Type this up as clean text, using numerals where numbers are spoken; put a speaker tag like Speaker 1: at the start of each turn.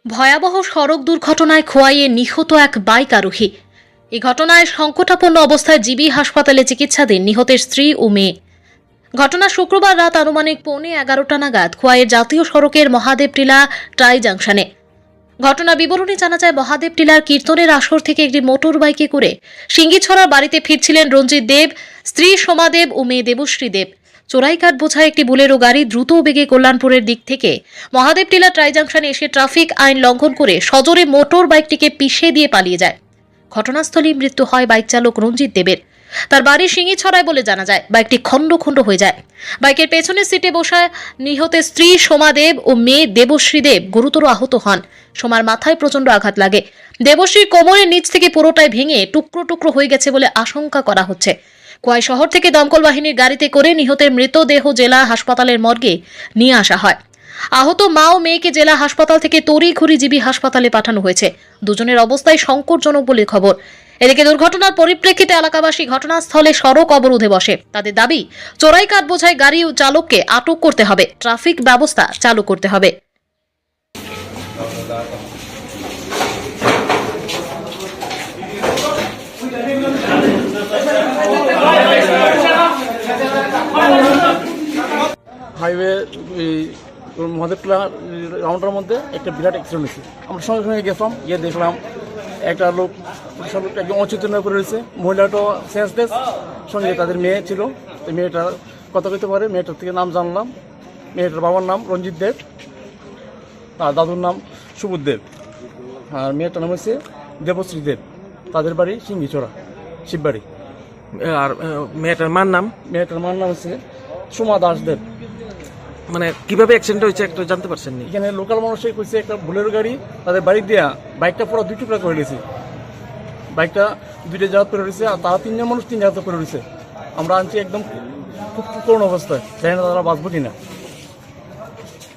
Speaker 1: ভয়াবহ সড়ক দুর্ঘটনায় খোয়াইয়ে নিহত এক বাইক আরোহী। এই ঘটনায় সংকটাপন্ন অবস্থায় জিবি হাসপাতালে চিকিৎসাধীন নিহতের স্ত্রী ও মেয়ে। ঘটনা শুক্রবার রাত আনুমানিক 11:15 নাগাদ খোয়াইয়ের জাতীয় সড়কের মহাদেব টিলা ট্রাই জাংশনে। ঘটনা বিবরণী জানা যায়, মহাদেব টিলার কীর্তনের আসর থেকে একটি মোটর বাইকে করে সিঙ্গিছড়ার বাড়িতে ফিরছিলেন রঞ্জিত দেব, স্ত্রী সোমা দেব ও মেয়ে দেবশ্রী দেব। চোরাইকাঠ বোঝায় একটি বুলেরো গাড়ি দ্রুত বেগে কল্যাণপুরের দিক থেকে মহাদেব টিলা ট্রাই জাংশনে এসে ট্রাফিক আইন লঙ্ঘন করে সজোরে মোটর বাইকটিকে পিষে দিয়ে পালিয়ে যায়। ঘটনাস্থলেই মৃত্যু হয় বাইক চালক রঞ্জিত দেবের। তার বাড়ি সিঙ্গিছড়ায় বলে জানা যায়। বাইকটি খণ্ড খণ্ড হয়ে যায়। বাইকের পেছনের সিটে বসা নিহতের স্ত্রী সোমা দেব ও মেয়ে দেবশ্রী দেব গুরুতর আহত হন। সোমার মাথায় প্রচন্ড আঘাত লাগে। দেবশ্রীর কোমরের নিচ থেকে পুরোটাই ভেঙে টুকরো টুকরো হয়ে গেছে বলে আশঙ্কা করা হচ্ছে। খোয়াই শহর থেকে দমকল বাহিনীর গাড়িতে করে নিহতের মৃতদেহ জেলা হাসপাতালের মর্গে নিয়ে আসা হয়। আহত মা ও মেয়েকে জেলা হাসপাতাল থেকে তড়িঘড়ি জিবি হাসপাতালে পাঠানো হয়েছে। দুজনের অবস্থায় সংকটজনক বলে খবর। এদিকে দুর্ঘটনার পরিপ্রেক্ষিতে এলাকাবাসী ঘটনাস্থলে সড়ক অবরোধে বসে। তাদের দাবি, চোরাইকাঠ বোঝাই গাড়ি ও চালককে আটক করতে হবে, ট্রাফিক ব্যবস্থা চালু করতে হবে।
Speaker 2: হাইওয়ে মহাদেবটিলা রাউন্ডের মধ্যে একটা বিরাট অ্যাক্সিডেন্ট হয়েছে। আমরা সঙ্গে সঙ্গে গেছিলাম, গিয়ে দেখলাম একটা লোক একদম অচেতন হয়ে পড়ে রয়েছে। মহিলাটাও সেন্সলেস, সঙ্গে তাদের মেয়ে ছিল। তো মেয়েটা কথা কইতে পারে। মেয়েটার থেকে নাম জানলাম। মেয়েটার বাবার নাম রঞ্জিত দেব, তার দাদুর নাম সুবোধ দেব, আর মেয়েটার নাম হচ্ছে দেবশ্রী দেব। তাদের বাড়ি সিঙ্গিছড়া শিববাড়ি।
Speaker 3: আর মেয়েটার মার নাম?
Speaker 2: মেয়েটার মার নাম হচ্ছে সোমা দাস দেব।
Speaker 3: মানে কিভাবে অ্যাক্সিডেন্ট হয়েছে একটু জানতে পারছেন নি?
Speaker 2: এখানে লোকাল মানুষই কইছে একটা বুলেরো গাড়ি তাদের বাড়ি দিয়া বাইকটা পুরো দুই টুকরা করে দিয়েছে। বাইকটা দুইটা জায়গা করে রয়েছে, আর তারা তিনজন মানুষ তিন জায়গা করে রয়েছে। আমরা আনছি একদম খুব করুণ অবস্থায়, জানি না তারা বাঁচবো কিনা।